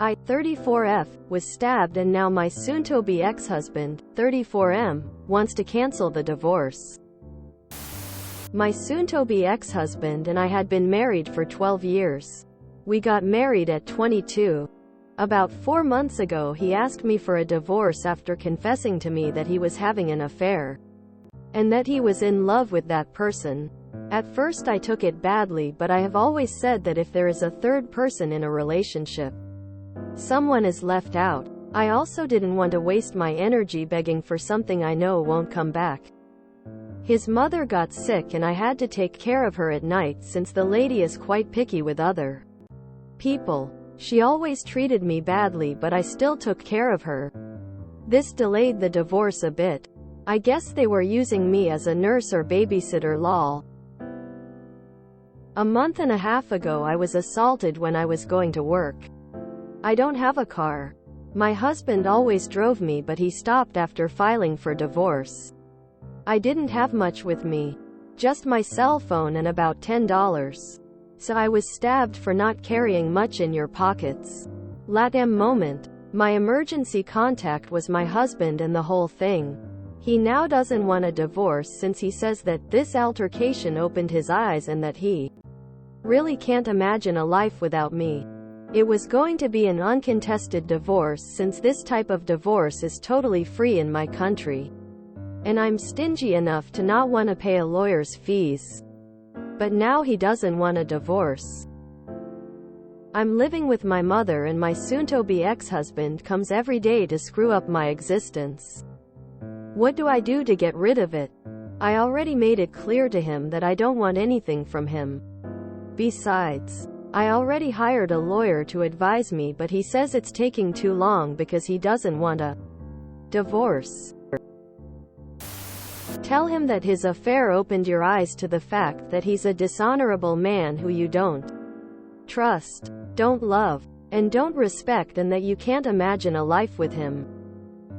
I, 34F, was stabbed and now my soon-to-be ex-husband, 34M, wants to cancel the divorce. My soon-to-be ex-husband and I had been married for 12 years. We got married at 22. About 4 months ago he asked me for a divorce after confessing to me that he was having an affair. And that he was in love with that person. At first I took it badly, but I have always said that if there is a third person in a relationship, someone is left out. I also didn't want to waste my energy begging for something I know won't come back. His mother got sick and I had to take care of her at night since the lady is quite picky with other people. She always treated me badly, but I still took care of her. This delayed the divorce a bit. I guess they were using me as a nurse or babysitter lol. A month and a half ago I was assaulted when I was going to work. I don't have a car. My husband always drove me, but he stopped after filing for divorce. I didn't have much with me. Just my cell phone and about $10. So I was stabbed for not carrying much in your pockets. Latam moment. My emergency contact was my husband and the whole thing. He now doesn't want a divorce since he says that this altercation opened his eyes and that he really can't imagine a life without me. It was going to be an uncontested divorce since this type of divorce is totally free in my country. And I'm stingy enough to not want to pay a lawyer's fees. But now he doesn't want a divorce. I'm living with my mother and my soon-to-be ex-husband comes every day to screw up my existence. What do I do to get rid of it? I already made it clear to him that I don't want anything from him. Besides, I already hired a lawyer to advise me, but he says it's taking too long because he doesn't want a divorce. Tell him that his affair opened your eyes to the fact that he's a dishonorable man who you don't trust, don't love, and don't respect, and that you can't imagine a life with him.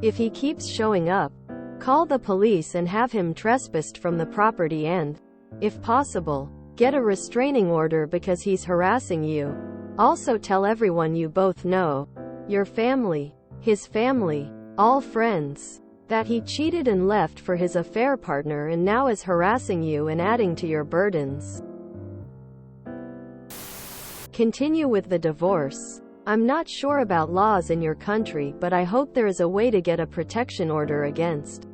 If he keeps showing up, call the police and have him trespassed from the property and, if possible, get a restraining order because he's harassing you. Also tell everyone you both know, your family, his family, all friends, that he cheated and left for his affair partner and now is harassing you and adding to your burdens. Continue with the divorce. I'm not sure about laws in your country, but I hope there is a way to get a protection order against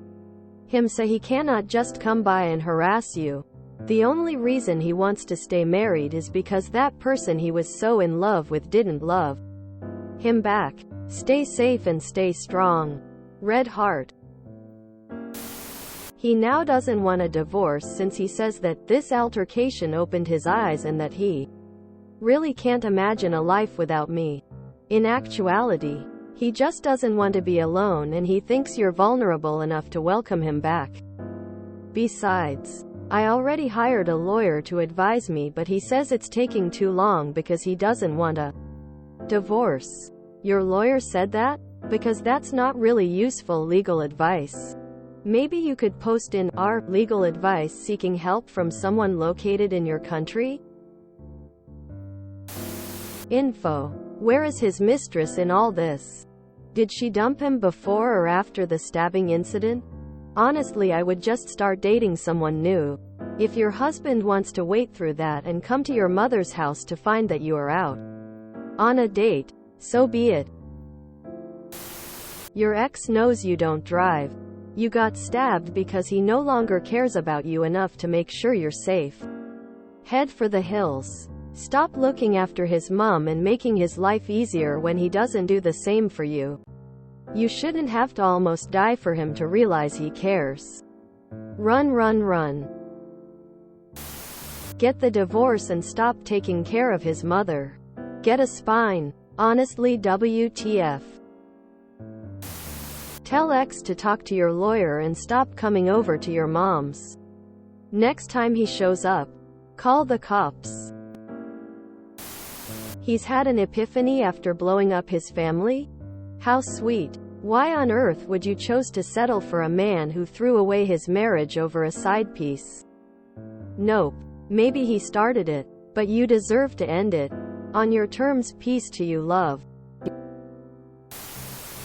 him so he cannot just come by and harass you. The only reason he wants to stay married is because that person he was so in love with didn't love him back. Stay safe and stay strong. Red heart. He now doesn't want a divorce since he says that this altercation opened his eyes and that he really can't imagine a life without me. In actuality, he just doesn't want to be alone and he thinks you're vulnerable enough to welcome him back. Besides, I already hired a lawyer to advise me, but he says it's taking too long because he doesn't want a divorce. Your lawyer said that? Because that's not really useful legal advice. Maybe you could post in our legal advice seeking help from someone located in your country? Info. Where is his mistress in all this? Did she dump him before or after the stabbing incident? Honestly, I would just start dating someone new. If your husband wants to wait through that and come to your mother's house to find that you are out on a date, so be it. Your ex knows you don't drive. You got stabbed because he no longer cares about you enough to make sure you're safe. Head for the hills. Stop looking after his mom and making his life easier when he doesn't do the same for you. You shouldn't have to almost die for him to realize he cares. Run, run, run. Get the divorce and stop taking care of his mother. Get a spine. Honestly, WTF. Tell ex to talk to your lawyer and stop coming over to your mom's. Next time he shows up, call the cops. He's had an epiphany after blowing up his family? How sweet. Why on earth would you choose to settle for a man who threw away his marriage over a side piece? Nope. Maybe he started it, but you deserve to end it. On your terms. Peace to you, love.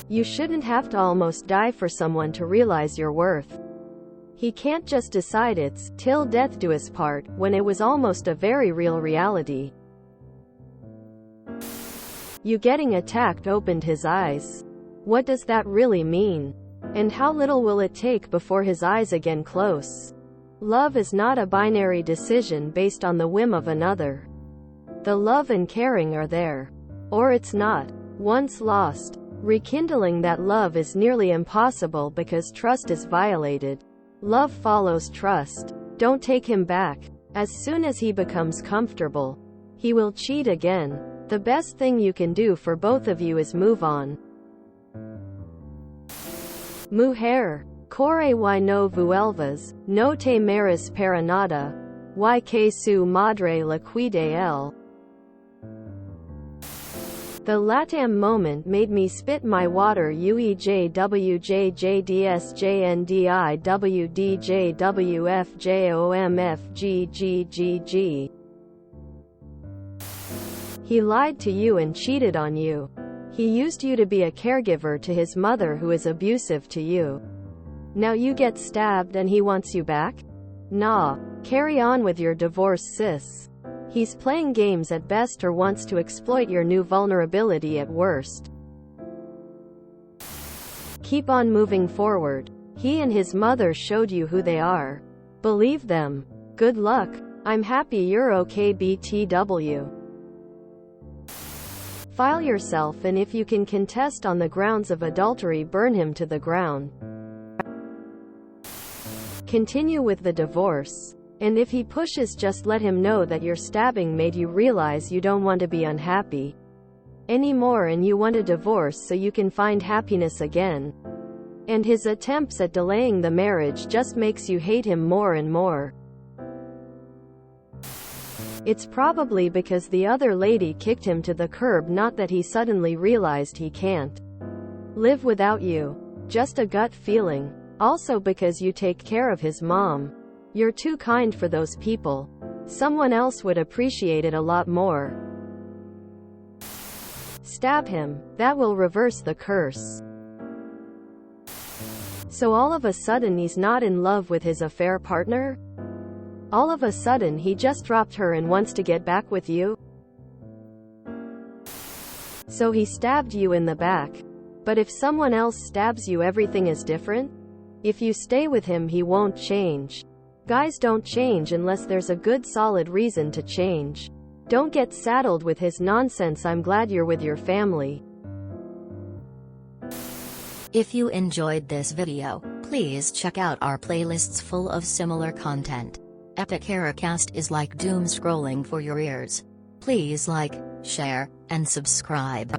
You shouldn't have to almost die for someone to realize your worth. He can't just decide it's "till death do us part" when it was almost a very real reality. You getting attacked opened his eyes. What does that really mean? And how little will it take before his eyes again close? Love is not a binary decision based on the whim of another. The love and caring are there. Or it's not. Once lost, rekindling that love is nearly impossible because trust is violated. Love follows trust. Don't take him back. As soon as he becomes comfortable, he will cheat again. The best thing you can do for both of you is move on. Mujer, core y no vuelvas, no te meres para nada, y que su madre la cuide él. The LATAM moment made me spit my water. UEJWJDSJNDIWDJWFJOMFGGGG. He lied to you and cheated on you. He used you to be a caregiver to his mother who is abusive to you. Now you get stabbed and he wants you back? Nah. Carry on with your divorce, sis. He's playing games at best or wants to exploit your new vulnerability at worst. Keep on moving forward. He and his mother showed you who they are. Believe them. Good luck. I'm happy you're okay, BTW. File yourself, and if you can contest on the grounds of adultery, burn him to the ground. Continue with the divorce. And if he pushes, just let him know that your stabbing made you realize you don't want to be unhappy anymore and you want a divorce so you can find happiness again. And his attempts at delaying the marriage just makes you hate him more and more. It's probably because the other lady kicked him to the curb, not that he suddenly realized he can't live without you. Just a gut feeling. Also because you take care of his mom. You're too kind for those people. Someone else would appreciate it a lot more. Stab him. That will reverse the curse. So all of a sudden he's not in love with his affair partner? All of a sudden he just dropped her and wants to get back with you? So he stabbed you in the back. But if someone else stabs you, everything is different? If you stay with him, he won't change. Guys don't change unless there's a good solid reason to change. Don't get saddled with his nonsense. I'm glad you're with your family. If you enjoyed this video, please check out our playlists full of similar content. Epic Ericast is like doom scrolling for your ears. Please like, share, and subscribe.